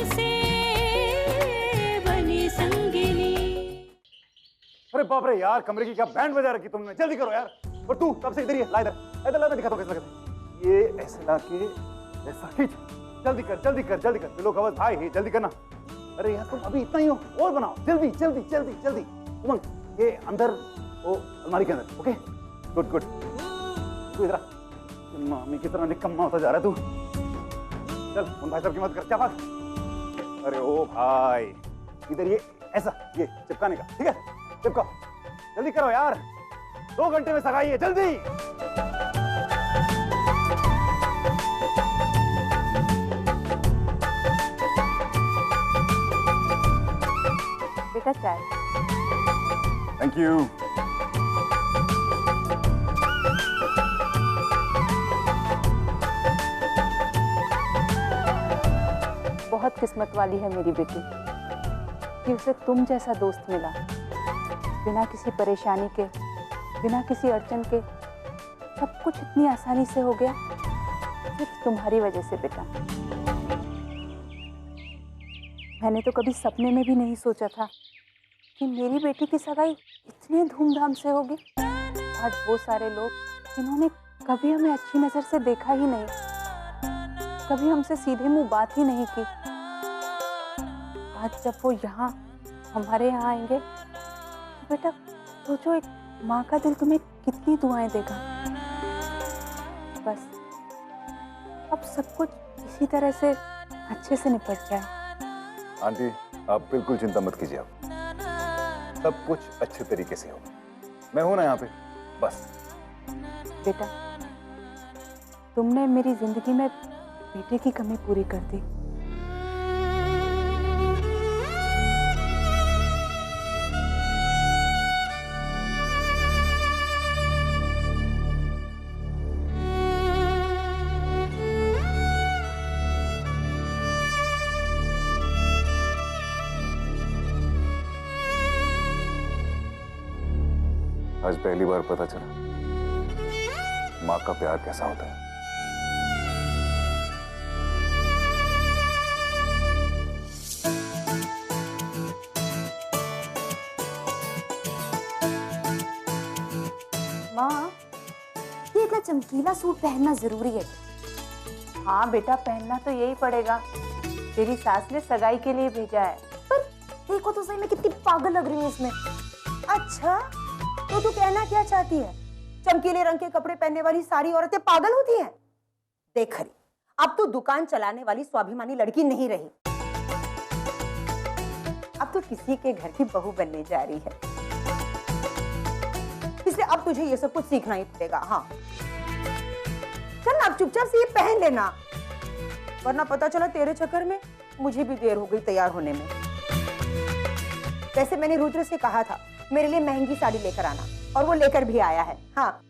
से बनी संगिनी। अरे बाप रे यार, कमरे की क्या बैंड बजा रखी तुमने, जल्दी करो यार। और तू तब से इधर ही है, ला इधर इधर ला, मैं दिखाता हूँ कैसे लगता है। ये ऐसे ला के ऐसा खींच, जल्दी कर जल्दी कर जल्दी कर। पिलो कवर भाई ही जल्दी करना। अरे यार तुम अभी इतना ही हो, और बनाओ जल्दी जल्दी जल्दी जल्दी। उमंग ये अंदर वो अलमारी के अंदर। Okay good good. तू इधर मामी की तरह निकम्मा होता जा रहा है तू। चल उन भाई साहब की मदद कर। क्या बात? अरे ओ भाई इधर ये ऐसा ये चिपकाने का, ठीक है चिपकाओ। जल्दी करो यार, 2 घंटे में सगाई है, जल्दी। बेटा चाय। Thank you. बहुत किस्मत वाली है मेरी बेटी कि उसे तुम जैसा दोस्त मिला। बिना किसी परेशानी के, बिना किसी अड़चन के सब कुछ इतनी आसानी से हो गया, सिर्फ तुम्हारी वजह से बेटा। मैंने तो कभी सपने में भी नहीं सोचा था कि मेरी बेटी की सगाई इतने धूमधाम से होगी। आज वो सारे लोग जिन्होंने कभी हमें अच्छी नजर से देखा ही नहीं, कभी हमसे सीधे मुंह बात ही नहीं की, आज जब वो यहाँ हमारे यहाँ आएंगे तो बेटा सोचो एक माँ का दिल तुम्हें कितनी दुआएं देगा। बस अब सब कुछ इसी तरह से अच्छे से निपट जाए। आंटी आप बिल्कुल चिंता मत कीजिए, आप सब कुछ अच्छे तरीके से होगा। मैं हूं ना यहाँ पे बस। बेटा तुमने मेरी जिंदगी में बेटे की कमी पूरी कर दी। आज पहली बार पता चला माँ का प्यार कैसा होता है। माँ ये इतना चमकीला सूट पहनना जरूरी है? हाँ बेटा पहनना तो यही पड़ेगा, तेरी सास ने सगाई के लिए भेजा है। पर देखो तो सही मैं कितनी पागल लग रही हूँ इसमें। अच्छा तो तू कहना क्या चाहती है, चमकीले रंग के कपड़े पहनने वाली सारी औरतें पागल होती हैं? देख हरी, अब तू दुकान चलाने वाली स्वाभिमानी लड़की नहीं रही, अब तू किसी के घर की बहू बनने जा रही है, इसलिए अब तुझे ये सब कुछ सीखना ही पड़ेगा। हाँ चल ना, अब चुपचाप से ये पहन लेना, वरना पता चला तेरे चक्कर में मुझे भी देर हो गई तैयार होने में। वैसे मैंने रुद्र से कहा था मेरे लिए महंगी साड़ी लेकर आना, और वो लेकर भी आया है। हाँ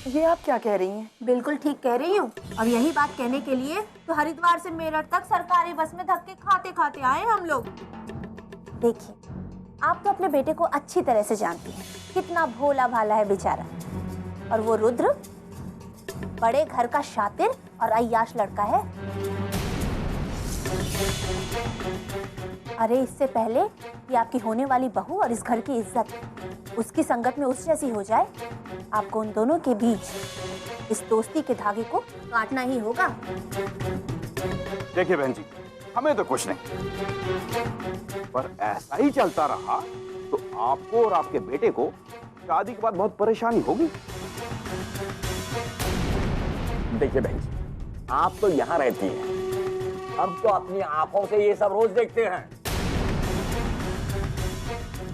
ये आप क्या कह रही हैं? बिल्कुल ठीक कह रही हूँ। अब यही बात कहने के लिए तो हरिद्वार से मेरठ तक सरकारी बस में धक्के खाते खाते आए हम लोग। देखिए आप तो अपने बेटे को अच्छी तरह से जानती हैं, कितना भोला भाला है बेचारा, और वो रुद्र बड़े घर का शातिर और अय्याश लड़का है। अरे इससे पहले कि आपकी होने वाली बहू और इस घर की इज्जत उसकी संगत में उस जैसी हो जाए, आपको उन दोनों के बीच इस दोस्ती के धागे को काटना ही होगा। देखिए बहन जी, हमें तो कुछ नहीं, पर ऐसा ही चलता रहा तो आपको और आपके बेटे को शादी के बाद बहुत परेशानी होगी। देखिए बहन जी, आप तो यहाँ रहती हैं, हम तो अपनी आंखों से ये सब रोज देखते हैं।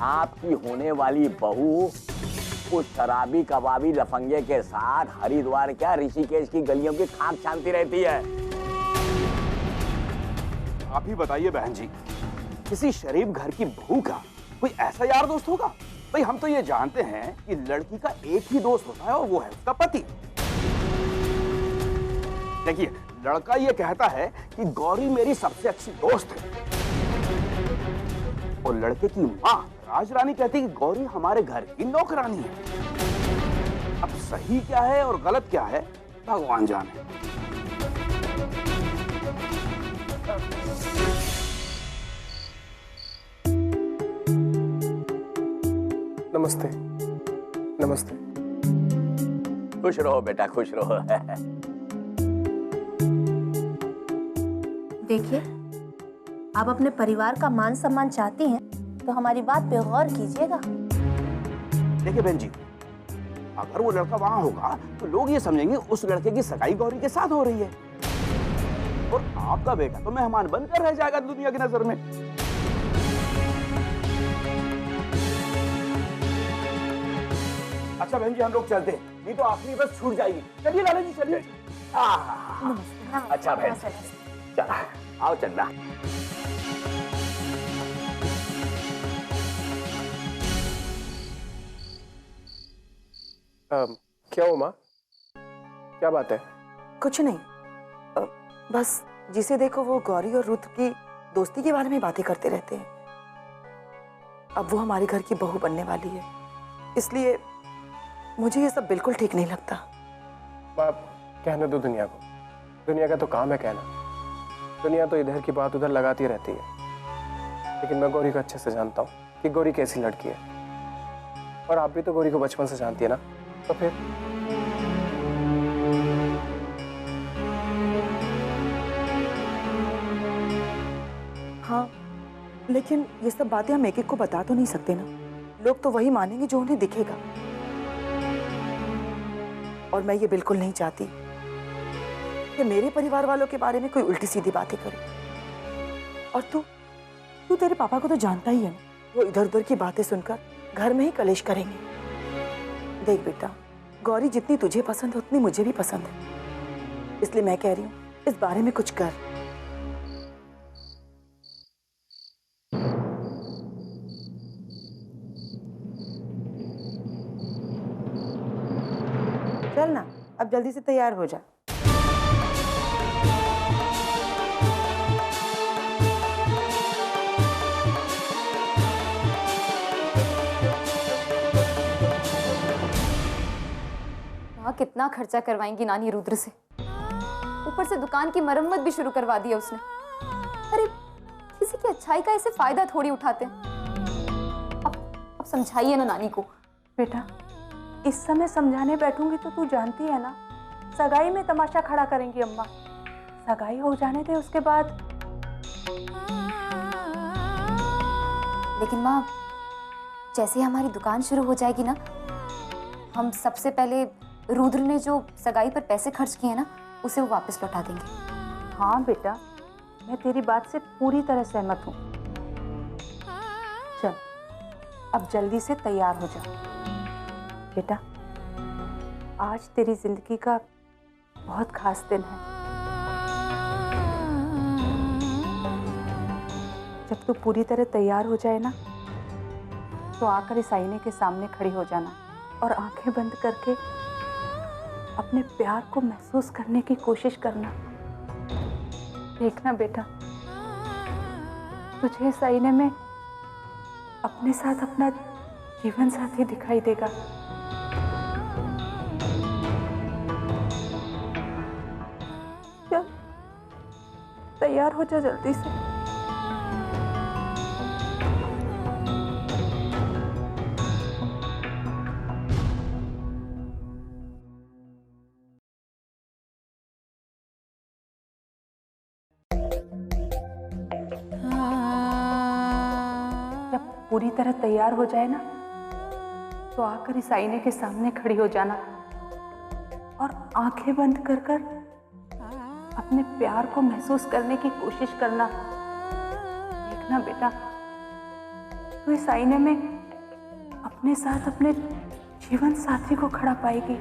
आपकी होने वाली बहू उस शराबी कबाबी लफंगे के साथ हरिद्वार क्या ऋषिकेश की गलियों की खाक छानती रहती है। आप ही बताइए बहन जी, किसी शरीफ घर की बहू का कोई ऐसा यार दोस्त होगा? भाई हम तो ये जानते हैं कि लड़की का एक ही दोस्त होता है और वो है उसका पति। देखिए लड़का ये कहता है कि गौरी मेरी सबसे अच्छी दोस्त है, और लड़के की माँ राजरानी कहती कि गौरी हमारे घर की नौकरानी है। अब सही क्या है और गलत क्या है भगवान जाने। नमस्ते। नमस्ते। खुश रहो बेटा, खुश रहो। देखिए, आप अपने परिवार का मान सम्मान चाहती हैं तो हमारी बात पे गौर कीजिएगा। देखिए बहन जी, अगर वो लड़का वहां होगा तो लोग ये समझेंगे उस लड़के की सगाई गौरी के साथ हो रही है और आपका बेटा तो मेहमान बनकर रह जाएगा दुनिया की नजर में। अच्छा बहन जी, हम लोग चलते हैं, नहीं तो आखिरी बस छूट जाएगी। चलिए लाला जी, चलिए। अच्छा बहन, चला आओ चंदा। क्या हो माँ, क्या बात है? कुछ नहीं, बस जिसे देखो वो गौरी और रुत की दोस्ती के बारे में बातें करते रहते हैं। अब वो हमारे घर की बहू बनने वाली है, इसलिए मुझे ये सब बिल्कुल ठीक नहीं लगता। माँ, कहने दो दुनिया को, दुनिया का तो काम है कहना। दुनिया तो इधर की बात उधर लगाती रहती है, लेकिन मैं गौरी को अच्छे से जानता हूँ कि गौरी कैसी लड़की है। और आप भी तो गौरी को बचपन से जानती है ना, तो फिर हाँ, लेकिन ये सब बातें हम एक एक को बता तो नहीं सकते ना। लोग तो वही मानेंगे जो उन्हें दिखेगा, और मैं ये बिल्कुल नहीं चाहती कि मेरे परिवार वालों के बारे में कोई उल्टी सीधी बातें करे। और तू तेरे पापा को तो जानता ही है ना, वो इधर उधर की बातें सुनकर घर में ही कलेश करेंगे। देख बेटा, गौरी जितनी तुझे पसंद है उतनी मुझे भी पसंद है, इसलिए मैं कह रही हूँ इस बारे में कुछ कर। चल ना, अब जल्दी से तैयार हो जा। कितना खर्चा करवाएंगी नानी रुद्र से, ऊपर से दुकान की मरम्मत भी शुरू करवा दी है उसने। अरे किसी की अच्छाई का ऐसे फायदा थोड़ी उठाते हैं। अब समझाइए ना नानी को। बेटा, इस समय समझाने बैठूंगी तो तू जानती है ना, सगाई में तमाशा खड़ा करेंगी अम्मा। सगाई हो जाने दे, उसके बाद। लेकिन माँ, जैसे ही हमारी दुकान शुरू हो जाएगी ना, हम सबसे पहले रुद्र ने जो सगाई पर पैसे खर्च किए ना, उसे वो वापस लौटा देंगे। हाँ बेटा, मैं तेरी बात से पूरी तरह सहमत हूँ। चल, अब जल्दी से तैयार हो जा। बेटा, आज तेरी जिंदगी का बहुत खास दिन है। जब तू पूरी तरह तैयार हो जाए ना, तो आकर इस आईने के सामने खड़ी हो जाना और आंखें बंद करके अपने प्यार को महसूस करने की कोशिश करना। देखना बेटा, तुझे इस आईने में अपने साथ अपना जीवन साथी दिखाई देगा। चल, तैयार हो जा जल्दी से। जब पूरी तरह तैयार हो जाए ना, तो आकर इस आईने के सामने खड़ी हो जाना और आंखें बंद कर कर अपने प्यार को महसूस करने की कोशिश करना। देखना बेटा, तो इस आईने में अपने साथ अपने जीवन साथी को खड़ा पाएगी।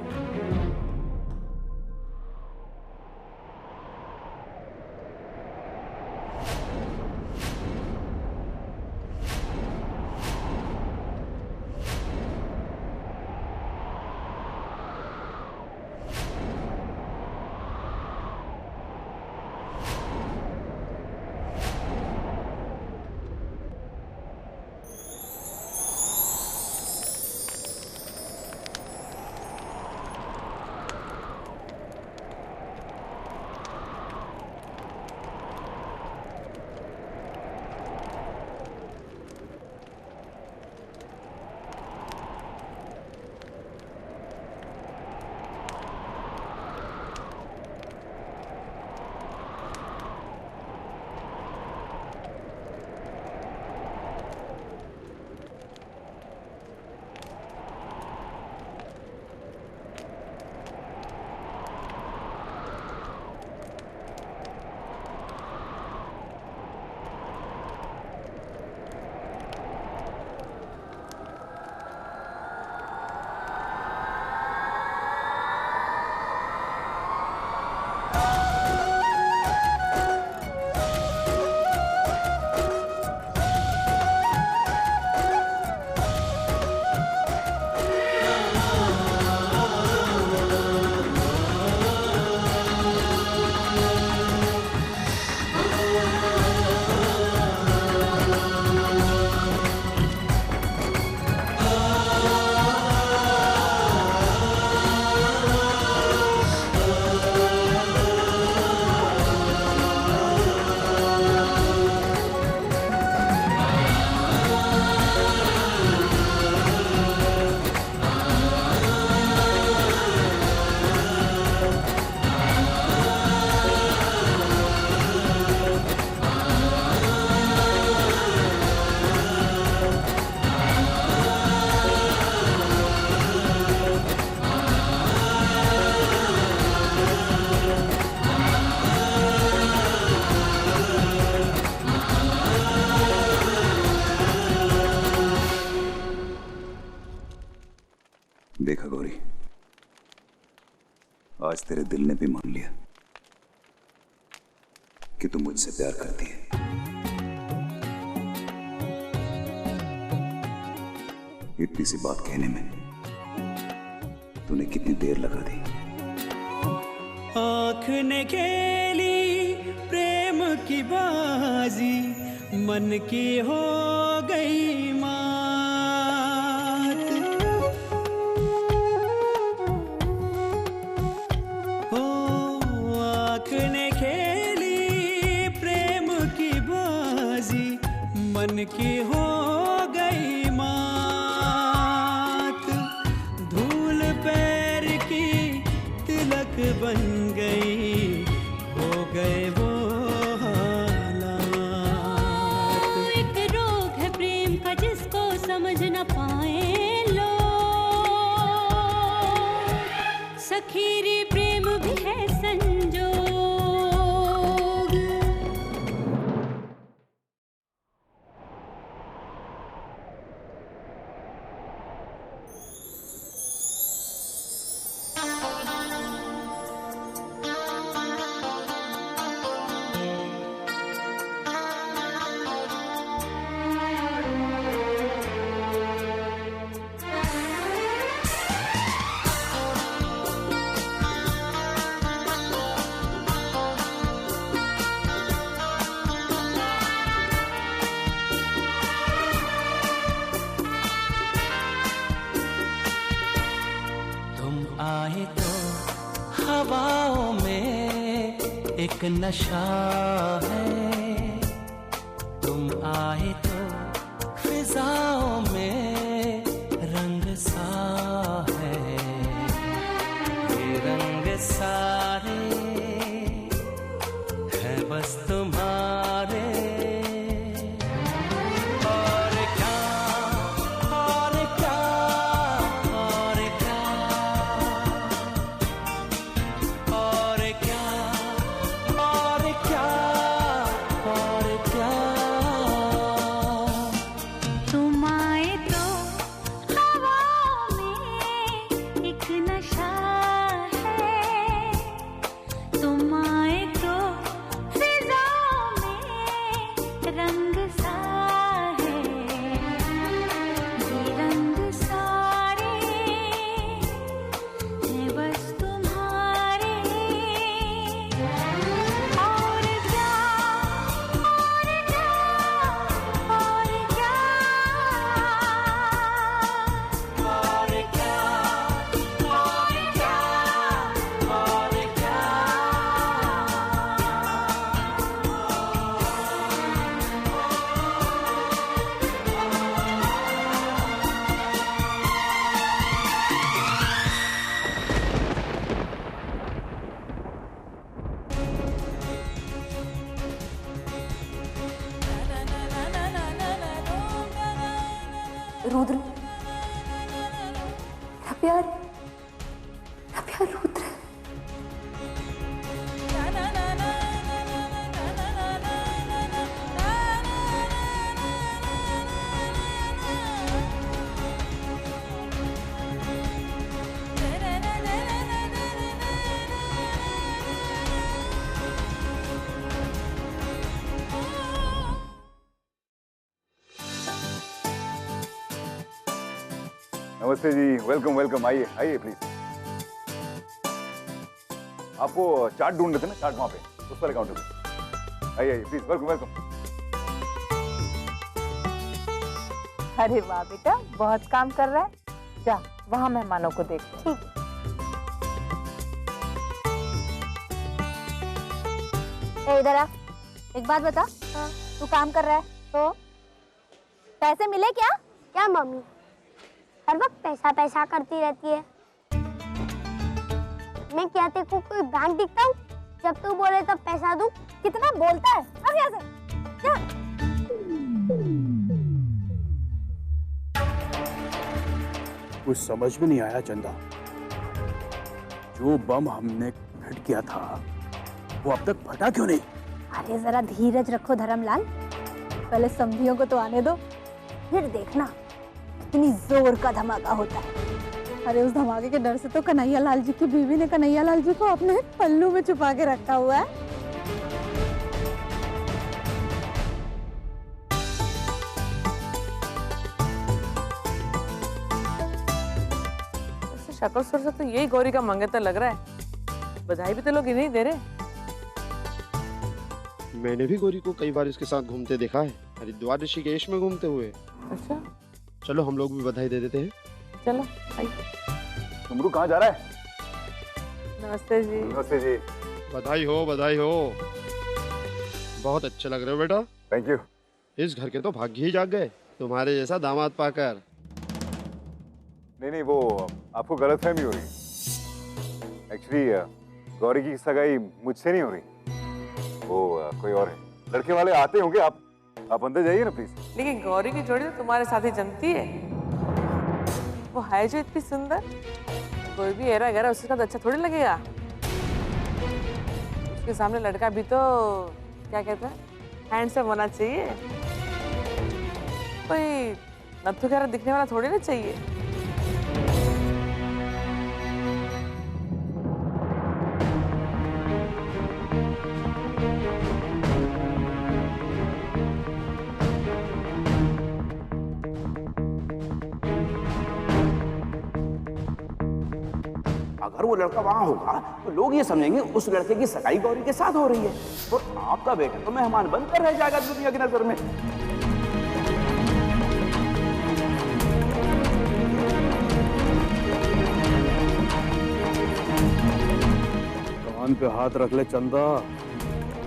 देखा गौरी, आज तेरे दिल ने भी मान लिया कि तू मुझसे प्यार करती है। इतनी सी बात कहने में तूने कितनी देर लगा दी। आँख ने खेली प्रेम की बाजी, मन की हो गई मात। हो आँख ने खेली प्रेम की बाजी, मन की हो गई मात। धूल पैर की तिलक बन गई, हो गए वो हालात। एक रोग है प्रेम का जिसको समझ न पाए लोग, सखीरी प्रेम भी है संजोग। आए तो हवाओं में एक नशा है, तुम आए तो फिजाओं में रंग सा है। ये रंग सारे हैं बस तुम्हारे। और क्या और क्या और क्या और क्या और क्या और क्या। तुम आए तो हवाओं में एक नशा है, तुम आए तो फिजाओं में रंग सा है। ये रंग सारे हैं बस तुम्हारे। और क्या और क्या और क्या और क्या और क्या और क्या। रुद्र, मेरा प्यार रुद्र। नमस्ते जी, वेलकम वेलकम। आइए आइए प्लीज। आपको चार्ट ढूंढ रहे थे ना, चार्ट वहां पे उस पर काउंटर पे। आइए आइए प्लीज, वेलकम वेलकम। अरे वाह बेटा, बहुत काम कर रहा है। जा वहाँ मेहमानों को देख। ठीक। ए इधर आ, एक बात बता। तू काम कर रहा है तो पैसे मिले क्या? क्या मम्मी हर वक्त पैसा पैसा करती रहती है। मैं क्या तेरे को कोई बैंक दिखता हूँ? जब तू बोले तब पैसा दूं। कितना बोलता है। अब यहाँ से जा। कुछ समझ में नहीं आया चंदा, जो बम हमने फिट किया था वो अब तक फटा क्यों नहीं? अरे जरा धीरज रखो धर्मलाल, पहले समधियों को तो आने दो, फिर देखना कितनी जोर का धमाका होता है। अरे उस धमाके के डर से तो कन्हैया लाल जी की बीवी ने कन्हैया लाल जी को अपने पल्लू में छुपा के रखा हुआ है। शक्ल सुर से तो यही गौरी का मंगेतर लग रहा है। बधाई भी तो लोग इन्हीं दे रहे। मैंने भी गौरी को कई बार इसके साथ घूमते देखा है, हरिद्वार ऋषिकेश में घूमते हुए। अच्छा चलो हम लोग भी बधाई दे देते हैं। चलो आइए। डमरू कहाँ जा रहा है? नमस्ते जी। नमस्ते जी। बधाई हो, बधाई हो। बहुत अच्छे लग रहे हो बेटा। Thank you. इस घर के तो भाग्य ही जाग गए तुम्हारे जैसा दामाद पाकर। नहीं, वो आपको गलतफहमी हो रही। एक्चुअली गौरी की सगाई मुझसे नहीं हो रही, वो कोई और है। लड़के वाले आते होंगे, आप अंदर जाइए ना प्लीज। लेकिन गौरी की जोड़ी तो तुम्हारे साथ ही जमती है। वो है जो इतनी सुंदर, कोई भी एरा गहरा उसके साथ अच्छा थोड़ी लगेगा। उसके सामने लड़का भी तो क्या कहते हैं, हैंडसम होना चाहिए, कोई नत्थु गहरा दिखने वाला थोड़ी ना चाहिए। अगर वो लड़का वहां होगा तो लोग ये समझेंगे उस लड़के की सगाई गौरी के साथ हो रही है, और आपका बेटा तो मेहमान बनकर रह जाएगा दुनिया की नजर में। कान पे हाथ रख ले चंदा,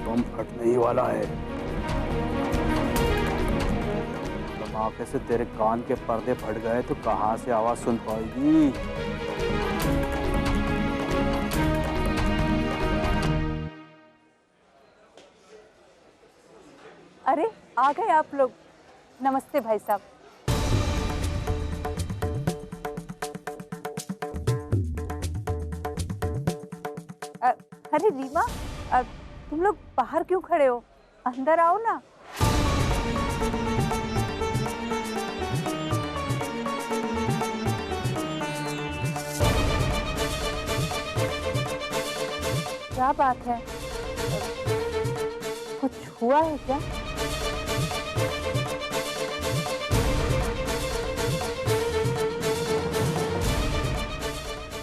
बम फटने ही वाला है। धमाके से तेरे कान के पर्दे फट गए तो कहां से आवाज सुन पाएगी? अरे आ गए आप लोग। नमस्ते भाई साहब। अरे रीमा, तुम लोग बाहर क्यों खड़े हो? अंदर आओ ना। क्या बात है, कुछ हुआ है क्या?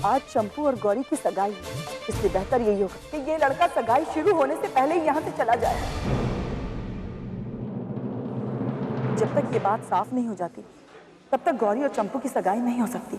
आज चंपू और गौरी की सगाई है, इसलिए बेहतर यही होगा कि ये लड़का सगाई शुरू होने से पहले ही यहाँ से चला जाए। जब तक ये बात साफ नहीं हो जाती तब तक गौरी और चंपू की सगाई नहीं हो सकती।